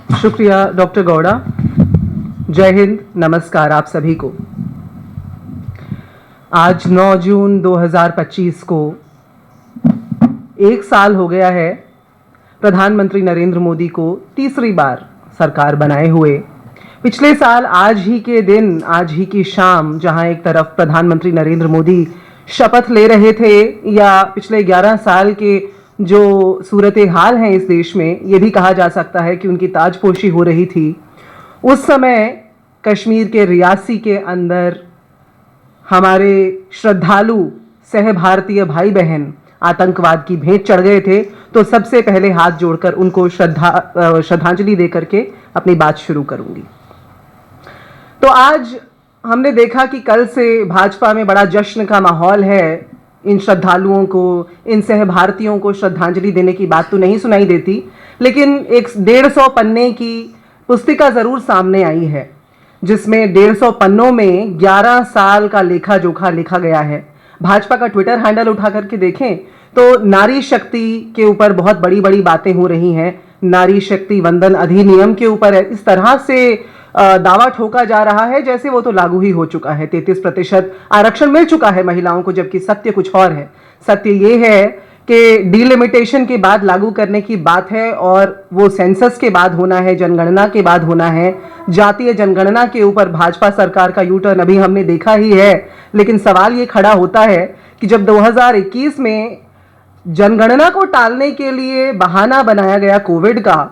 शुक्रिया डॉक्टर गौड़ा। जय हिंद, नमस्कार आप सभी को। आज 9 जून 2025 को एक साल हो गया है प्रधानमंत्री नरेंद्र मोदी को तीसरी बार सरकार बनाए हुए। पिछले साल आज ही के दिन, आज ही की शाम, जहां एक तरफ प्रधानमंत्री नरेंद्र मोदी शपथ ले रहे थे, या पिछले 11 साल के जो सूरत हाल हैं इस देश में, ये भी कहा जा सकता है कि उनकी ताजपोशी हो रही थी। उस समय कश्मीर के रियासी के अंदर हमारे श्रद्धालु सह भारतीय भाई बहन आतंकवाद की भेंट चढ़ गए थे, तो सबसे पहले हाथ जोड़कर उनको श्रद्धांजलि देकर के अपनी बात शुरू करूंगी। तो आज हमने देखा कि कल से भाजपा में बड़ा जश्न का माहौल है। इन श्रद्धालुओं को, इन सह भारतीयों को श्रद्धांजलि देने की बात तो नहीं सुनाई देती, लेकिन एक 150 पन्ने की पुस्तिका जरूर सामने आई है, जिसमें 150 पन्नों में 11 साल का लेखा जोखा लिखा गया है। भाजपा का ट्विटर हैंडल उठा करके देखें तो नारी शक्ति के ऊपर बहुत बड़ी बड़ी बातें हो रही हैं। नारी शक्ति वंदन अधिनियम के ऊपर इस तरह से दावा ठोका जा रहा है जैसे वो तो लागू ही हो चुका है। 33% आरक्षण मिल चुका है महिलाओं को, जबकि सत्य कुछ और है। सत्य ये है कि डिलिमिटेशन के बाद लागू करने की बात है, और वो सेंसस के बाद होना है, जनगणना के बाद होना है। जातीय जनगणना के ऊपर भाजपा सरकार का यू टर्न अभी हमने देखा ही है, लेकिन सवाल ये खड़ा होता है कि जब 2021 में जनगणना को टालने के लिए बहाना बनाया गया कोविड का,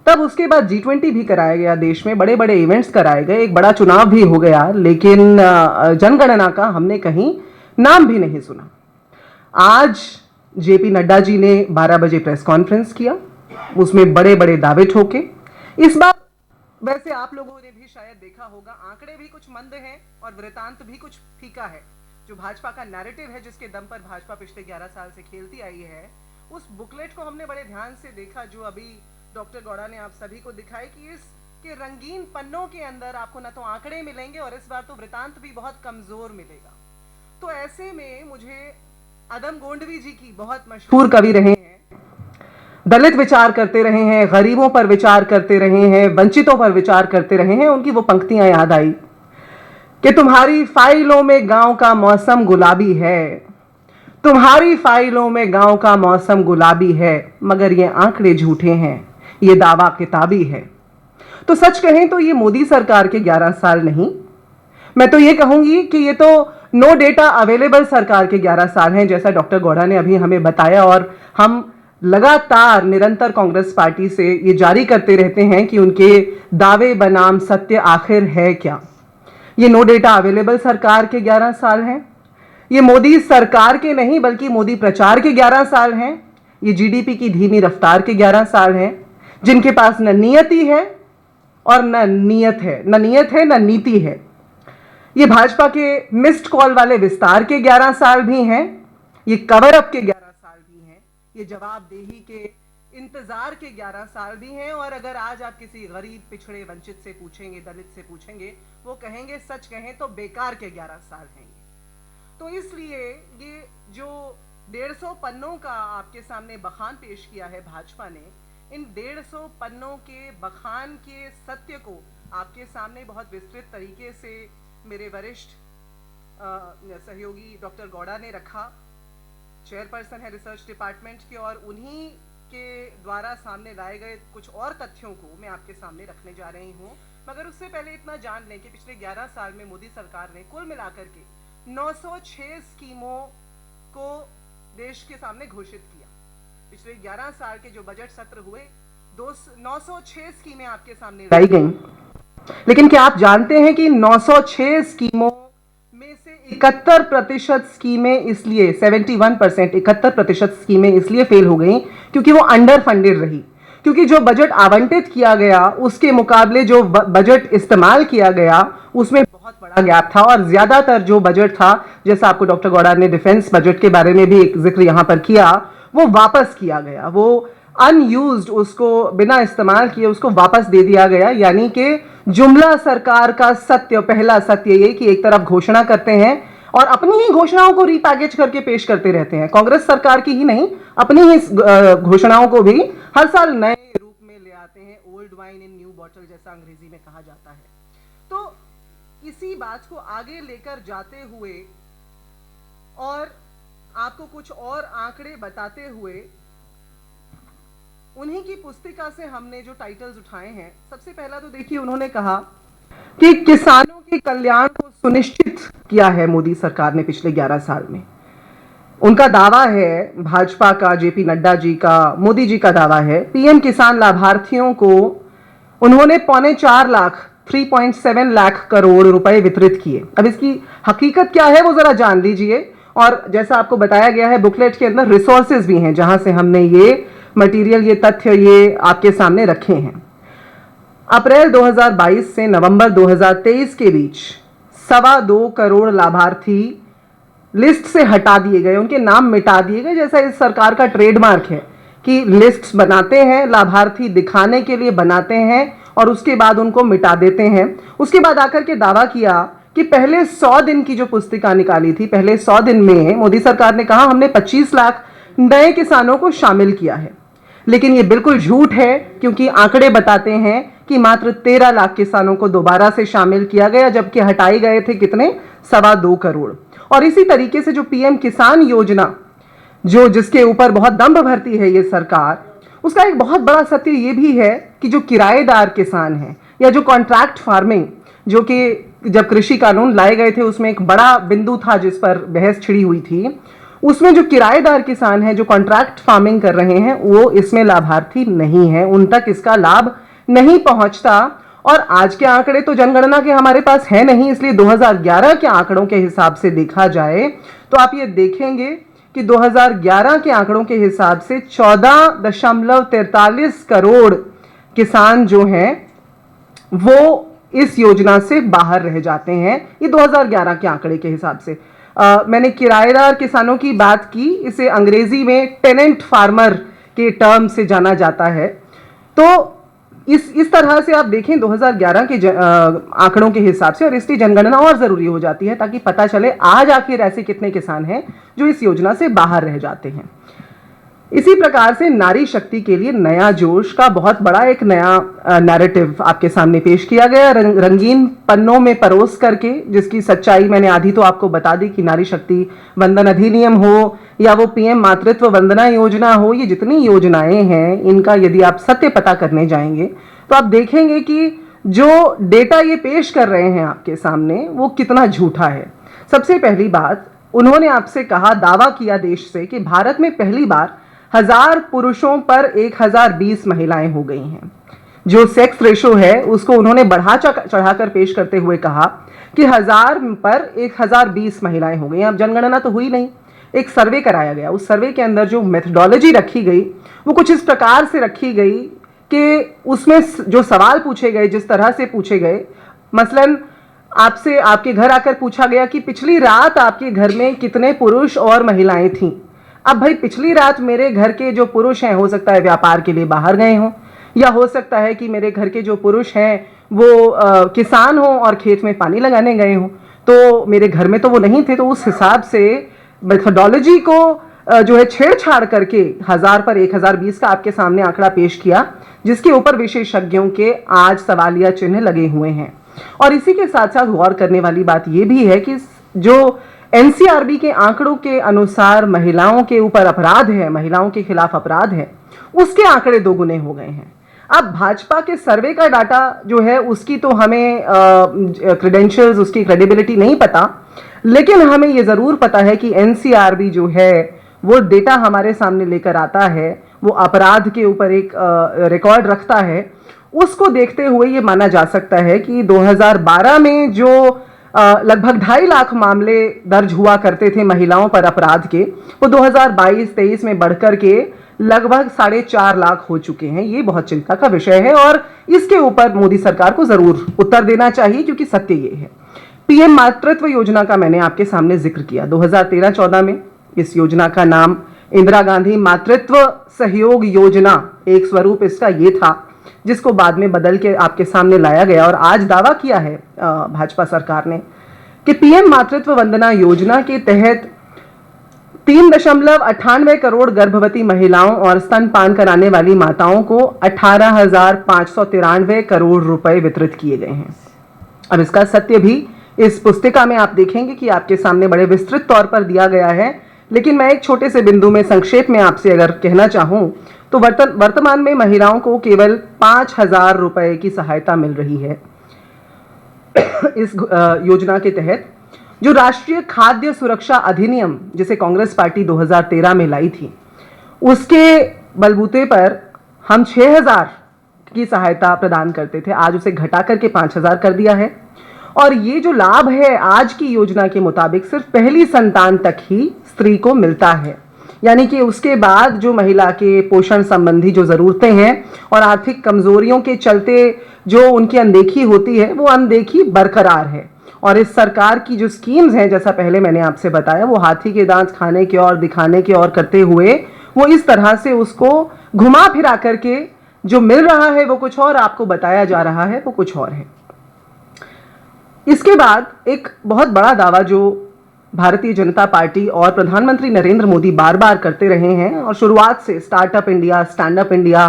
तब उसके बाद G20 भी कराया गया, देश में बड़े बड़े इवेंट्स कराए गए, एक बड़ा चुनाव भी हो गया, लेकिन जनगणना का हमने कहीं नाम भी नहीं सुना। आज जेपी नड्डा जी ने 12 बजे प्रेस कॉन्फ्रेंस किया, उसमें बड़े बड़े दावे ठोके। इस बार वैसे आप लोगों ने भी शायद देखा होगा, आंकड़े भी कुछ मंद हैं और वृतांत भी कुछ फीका है। जो भाजपा का नैरेटिव है, जिसके दम पर भाजपा पिछले 11 साल से खेलती आई है, उस बुकलेट को हमने बड़े ध्यान से देखा, जो अभी डॉक्टर गौड़ा ने आप सभी को दिखाई, कि इसके रंगीन पन्नों के अंदर आपको ना तो आंकड़े मिलेंगे और इस बार तो वृतांत भी बहुत कमजोर मिलेगा। तो ऐसे में मुझे अदम गोंडवी जी की, बहुत मशहूर कवि रहे हैं, दलित विचार करते रहे हैं, गरीबों पर विचार करते रहे हैं, वंचितों पर विचार करते रहे हैं, उनकी वो पंक्तियां याद आई कि तुम्हारी फाइलों में गांव का मौसम गुलाबी है, तुम्हारी फाइलों में गांव का मौसम गुलाबी है, मगर ये आंकड़े झूठे हैं, ये दावा किताबी है। तो सच कहें तो ये मोदी सरकार के 11 साल नहीं, मैं तो ये कहूंगी कि ये तो नो डेटा अवेलेबल सरकार के 11 साल हैं, जैसा डॉक्टर गौड़ा ने अभी हमें बताया। और हम लगातार निरंतर कांग्रेस पार्टी से ये जारी करते रहते हैं कि उनके दावे बनाम सत्य आखिर है क्या। ये नो डेटा अवेलेबल सरकार के 11 साल हैं, ये मोदी सरकार के नहीं बल्कि मोदी प्रचार के 11 साल हैं, ये जीडीपी की धीमी रफ्तार के 11 साल हैं, जिनके पास न नियति है और न नियत है, न नीति है। ये भाजपा के मिस्ड कॉल वाले विस्तार के 11 साल भी हैं, ये कवर अप के 11 साल भी हैं, ये जवाबदेही के इंतजार के 11 साल भी हैं। और अगर आज आप किसी गरीब, पिछड़े, वंचित से पूछेंगे, दलित से पूछेंगे, वो कहेंगे, सच कहें तो बेकार के 11 साल हैं ये। तो इसलिए ये जो 150 पन्नों का आपके सामने बखान पेश किया है भाजपा ने, इन 150 पन्नों के बखान के सत्य को आपके सामने बहुत विस्तृत तरीके से मेरे वरिष्ठ सहयोगी डॉक्टर गौड़ा ने रखा। चेयरपर्सन है रिसर्च डिपार्टमेंट के, और उन्हीं के द्वारा सामने लाए गए कुछ और तथ्यों को मैं आपके सामने रखने जा रही हूँ। मगर उससे पहले इतना जान लें कि पिछले 11 साल में मोदी सरकार ने कुल मिलाकर के 906 स्कीमों को देश के सामने घोषित किया। पिछले 11 साल के जो बजट सत्र हुए, 906 स्कीमें आपके सामने लाई गईं। लेकिन क्या आप जानते हैं कि 906 स्कीमों में से 71% स्कीमें इसलिए 71% 71% स्कीमें इसलिए फेल हो गई क्योंकि वो अंडर फंडेड रही, क्योंकि जो बजट आवंटित किया गया उसके मुकाबले जो बजट इस्तेमाल किया गया उसमें बहुत बड़ा गैप था। और ज्यादातर जो बजट था, जैसा आपको डॉक्टर गौड़ा ने डिफेंस बजट के बारे में भी एक जिक्र यहां पर किया, वो वापस किया गया, वो अनयूज्ड, उसको बिना इस्तेमाल किए उसको वापस दे दिया गया। यानी कि जुमला सरकार का सत्य, पहला सत्य ये कि एक तरफ घोषणा करते हैं और अपनी ही घोषणाओं को रीपैकेज करके पेश करते रहते हैं, कांग्रेस सरकार की ही नहीं, अपनी ही घोषणाओं को भी हर साल नए रूप में ले आते हैं, old wine in new bottle, जैसा अंग्रेजी में कहा जाता है। तो इसी बात को आगे लेकर जाते हुए और आपको कुछ और आंकड़े बताते हुए उन्हीं की पुस्तिका से हमने जो टाइटल्स उठाए हैं, सबसे पहला तो देखिए उन्होंने कहा कि किसानों के कल्याण को सुनिश्चित किया है मोदी सरकार ने पिछले 11 साल में। उनका दावा है, भाजपा का, जेपी नड्डा जी का, मोदी जी का दावा है, पीएम किसान लाभार्थियों को उन्होंने 3.25 लाख 3.7 लाख करोड़ रुपए वितरित किए। अब इसकी हकीकत क्या है वो जरा जान लीजिए। और जैसा आपको बताया गया है बुकलेट के अंदर रिसोर्सेज भी हैं जहां से हमने ये मटेरियल, ये तथ्य, ये आपके सामने रखे हैं। अप्रैल 2022 से नवंबर 2023 के बीच 2.25 करोड़ लाभार्थी लिस्ट से हटा दिए गए, उनके नाम मिटा दिए गए, जैसा इस सरकार का ट्रेडमार्क है कि लिस्ट्स बनाते हैं, लाभार्थी दिखाने के लिए बनाते हैं और उसके बाद उनको मिटा देते हैं। उसके बाद आकर के दावा किया कि पहले 100 दिन की जो पुस्तिका निकाली थी, पहले 100 दिन में मोदी सरकार ने कहा हमने 25 लाख नए किसानों को शामिल किया है। लेकिन ये बिल्कुल झूठ है, क्योंकि आंकड़े बताते हैं कि मात्र 13 लाख किसानों को दोबारा से शामिल किया गया, जबकि हटाए गए थे कितने, 2.25 करोड़। और इसी तरीके से जो पीएम किसान योजना, जो जिसके ऊपर बहुत दंभ भरती है ये सरकार, उसका एक बहुत बड़ा सत्य ये भी है कि जो किराएदार किसान हैं या जो कॉन्ट्रैक्ट फार्मिंग, जो कि जब कृषि कानून लाए गए थे उसमें एक बड़ा बिंदु था जिस पर बहस छिड़ी हुई थी, उसमें जो किराएदार किसान हैं, जो कॉन्ट्रैक्ट फार्मिंग कर रहे हैं, वो इसमें लाभार्थी नहीं है, उन तक इसका लाभ नहीं पहुंचता। और आज के आंकड़े तो जनगणना के हमारे पास है नहीं, इसलिए 2011 के आंकड़ों के हिसाब से देखा जाए तो आप ये देखेंगे कि 2011 के आंकड़ों के हिसाब से 14.43 करोड़ किसान जो हैं वो इस योजना से बाहर रह जाते हैं। ये 2011 के आंकड़े के हिसाब से। मैंने किराएदार किसानों की बात की, इसे अंग्रेजी में टेनेंट फार्मर के टर्म से जाना जाता है। तो इस तरह से आप देखें 2011 के आंकड़ों के हिसाब से, और इसकी जनगणना और जरूरी हो जाती है ताकि पता चले आज आखिर ऐसे कितने किसान हैं जो इस योजना से बाहर रह जाते हैं। इसी प्रकार से नारी शक्ति के लिए नया जोश का बहुत बड़ा एक नया नैरेटिव आपके सामने पेश किया गया, रंगीन पन्नों में परोस करके, जिसकी सच्चाई मैंने आधी तो आपको बता दी कि नारी शक्ति वंदन अधिनियम हो या वो पीएम मातृत्व वंदना योजना हो, ये जितनी योजनाएं हैं इनका यदि आप सत्य पता करने जाएंगे तो आप देखेंगे कि जो डेटा ये पेश कर रहे हैं आपके सामने वो कितना झूठा है। सबसे पहली बात, उन्होंने आपसे कहा, दावा किया देश से कि भारत में पहली बार 1000 पुरुषों पर 1020 महिलाएं हो गई हैं। जो सेक्स रेशो है उसको उन्होंने बढ़ा चढ़ाकर पेश करते हुए कहा कि 1000 पर 1020 महिलाएं हो गई। अब जनगणना तो हुई नहीं, एक सर्वे कराया गया। उस सर्वे के अंदर जो मेथडोलॉजी रखी गई वो कुछ इस प्रकार से रखी गई कि उसमें जो सवाल पूछे गए, जिस तरह से पूछे गए, मसलन आपसे आपके घर आकर पूछा गया कि पिछली रात आपके घर में कितने पुरुष और महिलाएं थीं। अब भाई पिछली रात मेरे घर के जो पुरुष हैं हो सकता है व्यापार के लिए बाहर गए हों, या हो सकता है कि मेरे घर के जो पुरुष हैं वो किसान हों और खेत में पानी लगाने गए हों, तो मेरे घर में तो वो नहीं थे। तो उस हिसाब से मेथोडोलॉजी को जो है छेड़छाड़ करके 1000 पर 1020 का आपके सामने आंकड़ा पेश किया, जिसके ऊपर विशेषज्ञों के आज सवालिया चिन्ह लगे हुए हैं। और इसी के साथ साथ गौर करने वाली बात यह भी है कि जो एनसीआरबी के आंकड़ों के अनुसार महिलाओं के ऊपर अपराध है, महिलाओं के खिलाफ अपराध है, उसके आंकड़े 2 गुने हो गए हैं। अब भाजपा के सर्वे का डाटा जो है उसकी तो हमें क्रेडेंशियल्स, उसकी क्रेडिबिलिटी नहीं पता, लेकिन हमें यह जरूर पता है कि एनसीआरबी जो है वो डेटा हमारे सामने लेकर आता है, वो अपराध के ऊपर एक रिकॉर्ड रखता है। उसको देखते हुए ये माना जा सकता है कि 2012 में जो लगभग 2.5 लाख मामले दर्ज हुआ करते थे महिलाओं पर अपराध के, वो 2022-23 में बढ़कर के लगभग 4.5 लाख हो चुके हैं। ये बहुत चिंता का विषय है और इसके ऊपर मोदी सरकार को जरूर उत्तर देना चाहिए, क्योंकि सत्य ये है। पीएम मातृत्व योजना का मैंने आपके सामने जिक्र किया। 2013-14 में इस योजना का नाम इंदिरा गांधी मातृत्व सहयोग योजना, एक स्वरूप इसका ये था, जिसको बाद में बदल के आपके सामने लाया गया। और आज दावा किया है भाजपा सरकार ने कि पीएम मातृत्व वंदना योजना के तहत 3.98 करोड़ गर्भवती महिलाओं और स्तनपान कराने वाली माताओं को 18,593 करोड़ रुपए वितरित किए गए हैं। अब इसका सत्य भी इस पुस्तिका में आप देखेंगे कि आपके सामने बड़े विस्तृत तौर पर दिया गया है, लेकिन मैं एक छोटे से बिंदु में संक्षेप में आपसे अगर कहना चाहूं तो वर्तमान में महिलाओं को केवल 5,000 रुपए की सहायता मिल रही है इस योजना के तहत। जो राष्ट्रीय खाद्य सुरक्षा अधिनियम जिसे कांग्रेस पार्टी 2013 में लाई थी, उसके बलबूते पर हम 6,000 की सहायता प्रदान करते थे, आज उसे घटा करके 5,000 कर दिया है। और ये जो लाभ है आज की योजना के मुताबिक सिर्फ पहली संतान तक ही स्त्री को मिलता है, यानी कि उसके बाद जो महिला के पोषण संबंधी जो जरूरतें हैं और आर्थिक कमजोरियों के चलते जो उनकी अनदेखी होती है, वो अनदेखी बरकरार है। और इस सरकार की जो स्कीम्स हैं, जैसा पहले मैंने आपसे बताया, वो हाथी के दांत खाने के और दिखाने के और करते हुए वो इस तरह से उसको घुमा फिरा करके जो मिल रहा है वो कुछ और, आपको बताया जा रहा है वो कुछ और है। इसके बाद एक बहुत बड़ा दावा जो भारतीय जनता पार्टी और प्रधानमंत्री नरेंद्र मोदी बार बार करते रहे हैं, और शुरुआत से startup India, stand up India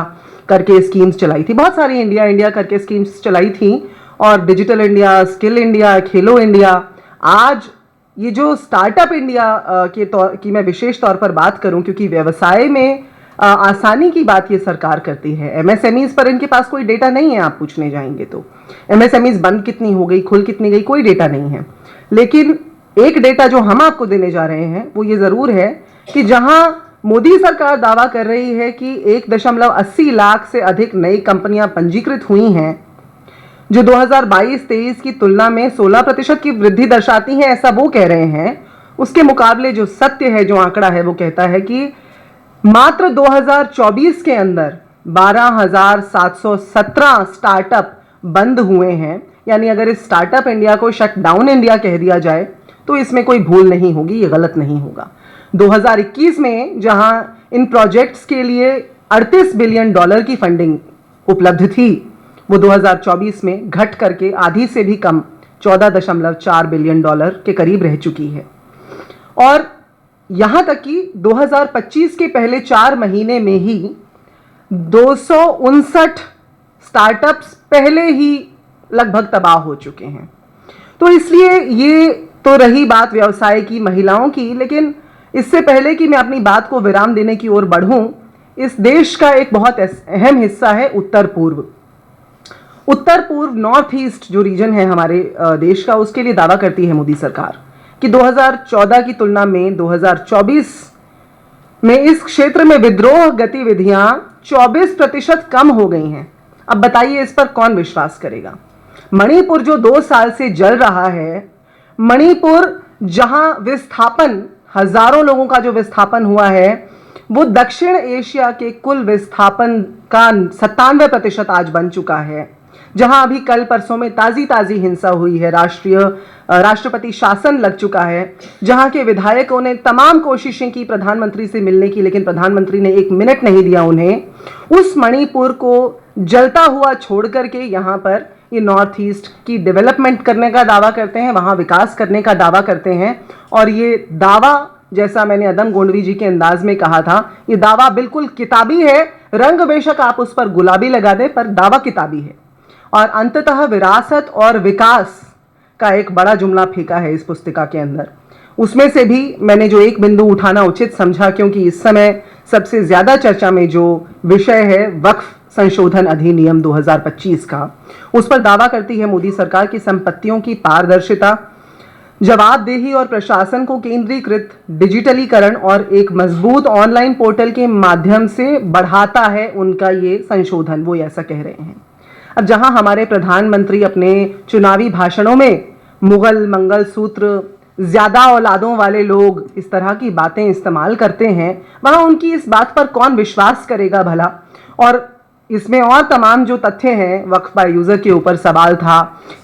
करके स्कीम्स चलाई थी, बहुत सारी इंडिया इंडिया करके स्कीम्स चलाई थी, और डिजिटल इंडिया, स्किल इंडिया, खेलो इंडिया। आज ये जो स्टार्टअप इंडिया की मैं विशेष तौर पर बात करूं, क्योंकि व्यवसाय में आसानी की बात ये सरकार करती है। एमएसएमईज पर इनके पास कोई डेटा नहीं है, आप पूछने जाएंगे तो एमएसएमईज बंद कितनी हो गई, खुल कितनी गई, कोई डेटा नहीं है। लेकिन एक डेटा जो हम आपको देने जा रहे हैं वो ये जरूर है कि जहां मोदी सरकार दावा कर रही है कि 1.80 लाख से अधिक नई कंपनियां पंजीकृत हुई हैं, जो 2022-23 की तुलना में 16% की वृद्धि दर्शाती हैं, ऐसा वो कह रहे हैं। उसके मुकाबले जो सत्य है, जो आंकड़ा है, वो कहता है कि मात्र 2024 के अंदर 12,717 स्टार्टअप बंद हुए हैं। यानी अगर इस स्टार्टअप इंडिया को शट डाउन इंडिया कह दिया जाए तो इसमें कोई भूल नहीं होगी, ये गलत नहीं होगा। 2021 में जहां इन प्रोजेक्ट्स के लिए $38 बिलियन की फंडिंग उपलब्ध थी, वो 2024 में घट करके आधी से भी कम $14.4 बिलियन के करीब रह चुकी है। और यहां तक कि 2025 के पहले 4 महीने में ही 259 स्टार्टअप्स पहले ही लगभग तबाह हो चुके हैं। तो इसलिए ये तो रही बात व्यवसाय की, महिलाओं की, लेकिन इससे पहले कि मैं अपनी बात को विराम देने की ओर बढ़ूं, इस देश का एक बहुत अहम हिस्सा है उत्तर पूर्व। उत्तर पूर्व, नॉर्थ ईस्ट जो रीजन है हमारे देश का, उसके लिए दावा करती है मोदी सरकार कि 2014 की तुलना में 2024 में इस क्षेत्र में विद्रोह गतिविधियां 24% कम हो गई हैं। अब बताइए इस पर कौन विश्वास करेगा। मणिपुर जो 2 साल से जल रहा है, मणिपुर जहां विस्थापन, हजारों लोगों का जो विस्थापन हुआ है, वो दक्षिण एशिया के कुल विस्थापन का 97% आज बन चुका है। जहां अभी कल परसों में ताजी हिंसा हुई है, राष्ट्रपति शासन लग चुका है, जहां के विधायकों ने तमाम कोशिशें की प्रधानमंत्री से मिलने की, लेकिन प्रधानमंत्री ने 1 मिनट नहीं दिया उन्हें। उस मणिपुर को जलता हुआ छोड़ करके यहां पर ये नॉर्थ ईस्ट की डेवलपमेंट करने का दावा करते हैं, वहां विकास करने का दावा करते हैं। और ये दावा, जैसा मैंने अदम गोंडवी जी के अंदाज में कहा था, ये दावा बिल्कुल किताबी है। रंग बेशक आप उस पर गुलाबी लगा दें, पर दावा किताबी है। और अंततः विरासत और विकास का एक बड़ा जुमला फेंका है इस पुस्तिका के अंदर। उसमें से भी मैंने जो एक बिंदु उठाना उचित समझा, क्योंकि इस समय सबसे ज्यादा चर्चा में जो विषय है वक्फ संशोधन अधिनियम 2025 का, उस पर दावा करती है मोदी सरकार की संपत्तियों की पारदर्शिता, जवाबदेही और प्रशासन को केंद्रीकृत डिजिटलीकरण और एक मजबूत ऑनलाइन पोर्टल के माध्यम से बढ़ाता है उनका ये संशोधन, वो ऐसा कह रहे हैं। अब जहां हमारे प्रधानमंत्री अपने चुनावी भाषणों में मुगल मंगलसूत्र, ज्यादा औलादों वाले लोग, इस तरह की बातें इस्तेमाल करते हैं, वहां उनकी इस बात पर कौन विश्वास करेगा भला। और इसमें और तमाम जो तथ्य हैं, वक्फ बाय यूजर के ऊपर सवाल था,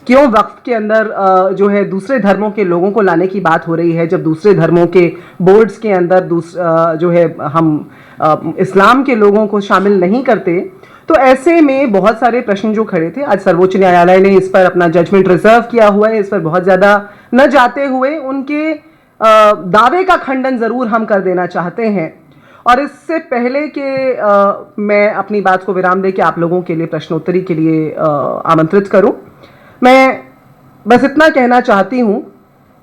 क्यों वक्फ के अंदर जो है दूसरे धर्मों के लोगों को लाने की बात हो रही है, जब दूसरे धर्मों के बोर्ड्स के अंदर जो है हम इस्लाम के लोगों को शामिल नहीं करते। तो ऐसे में बहुत सारे प्रश्न जो खड़े थे, आज सर्वोच्च न्यायालय ने इस पर अपना जजमेंट रिजर्व किया हुआ है। इस पर बहुत ज्यादा न जाते हुए उनके दावे का खंडन जरूर हम कर देना चाहते हैं। और इससे पहले कि मैं अपनी बात को विराम दे के आप लोगों के लिए प्रश्नोत्तरी के लिए आमंत्रित करूं, मैं बस इतना कहना चाहती हूं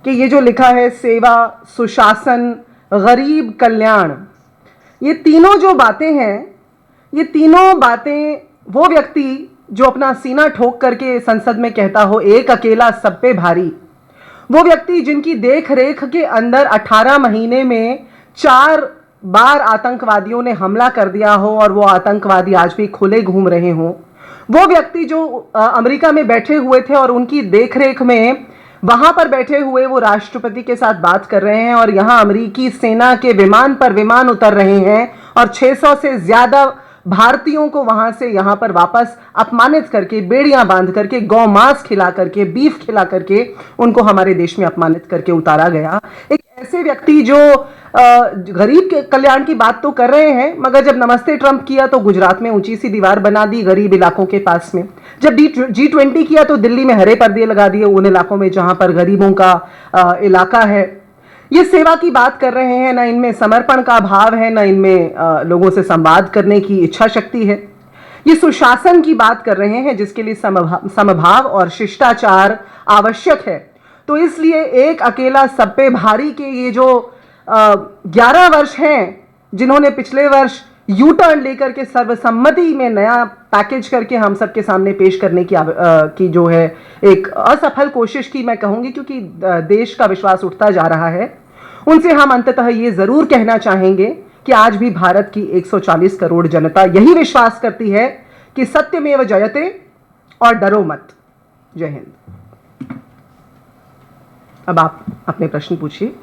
कि ये जो लिखा है सेवा, सुशासन, गरीब कल्याण, ये तीनों जो बातें हैं, ये तीनों बातें वो व्यक्ति जो अपना सीना ठोक करके संसद में कहता हो एक अकेला सब पे भारी, वो व्यक्ति जिनकी देख रेख के अंदर 18 महीने में 4 बार आतंकवादियों ने हमला कर दिया हो और वो आतंकवादी आज भी खुले घूम रहे हों, वो व्यक्ति जो अमेरिका में बैठे हुए थे और उनकी देखरेख में वहां पर बैठे हुए वो राष्ट्रपति के साथ बात कर रहे हैं और यहां अमेरिकी सेना के विमान पर विमान उतर रहे हैं और 600 से ज्यादा भारतीयों को वहां से यहां पर वापस अपमानित करके, बेड़ियां बांध करके, गौ मांस खिला करके, बीफ खिला करके उनको हमारे देश में अपमानित करके उतारा गया। एक ऐसे व्यक्ति जो गरीब के कल्याण की बात तो कर रहे हैं, मगर जब नमस्ते ट्रंप किया तो गुजरात में ऊंची सी दीवार बना दी गरीब इलाकों के पास में, जब G20 किया तो दिल्ली में हरे पर्दे लगा दिए उन इलाकों में जहां पर गरीबों का इलाका है। ये सेवा की बात कर रहे हैं, ना इनमें समर्पण का भाव है, ना इनमें लोगों से संवाद करने की इच्छा शक्ति है। ये सुशासन की बात कर रहे हैं जिसके लिए समभाव और शिष्टाचार आवश्यक है। तो इसलिए एक अकेला सब पे भारी के ये जो 11 वर्ष हैं जिन्होंने पिछले वर्ष यू टर्न लेकर के सर्वसम्मति में नया पैकेज करके हम सबके सामने पेश करने की जो है एक असफल कोशिश की मैं कहूंगी, क्योंकि देश का विश्वास उठता जा रहा है, उनसे हम अंततः ये जरूर कहना चाहेंगे कि आज भी भारत की 140 करोड़ जनता यही विश्वास करती है कि सत्यमेव जयते और डरो मत। जय हिंद। अब आप अपने प्रश्न पूछिए।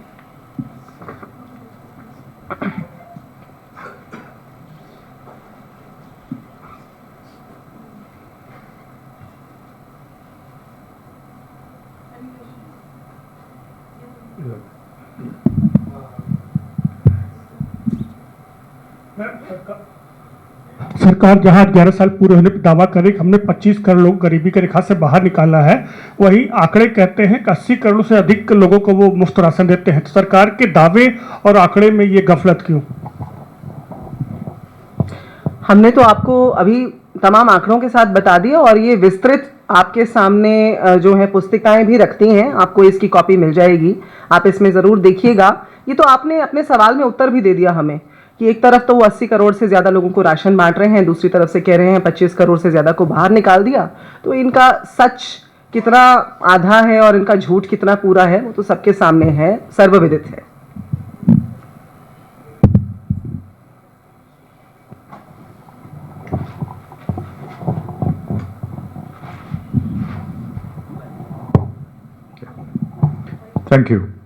सरकार जहां 11 साल पूरे होने पर दावा करे कि हमने 25 करोड़ लोग गरीबी की रेखा से बाहर निकाला है, वही आंकड़े कहते हैं कि 80 करोड़ से अधिक लोगों को वो मुफ्त राशन देते हैं। तो सरकार के दावे और आंकड़े में ये गफलत क्यों? हमने तो आपको अभी तमाम आंकड़ों के साथ बता दिया और ये विस्तृत आपके सामने जो है पुस्तिकाएं भी रखती हैं, आपको इसकी कॉपी मिल जाएगी, आप इसमें ज़रूर देखिएगा। ये तो आपने अपने सवाल में उत्तर भी दे दिया हमें कि एक तरफ तो वो 80 करोड़ से ज़्यादा लोगों को राशन बांट रहे हैं, दूसरी तरफ से कह रहे हैं 25 करोड़ से ज़्यादा को बाहर निकाल दिया। तो इनका सच कितना आधा है और इनका झूठ कितना पूरा है वो तो सबके सामने है, सर्वविदित है। Thank you.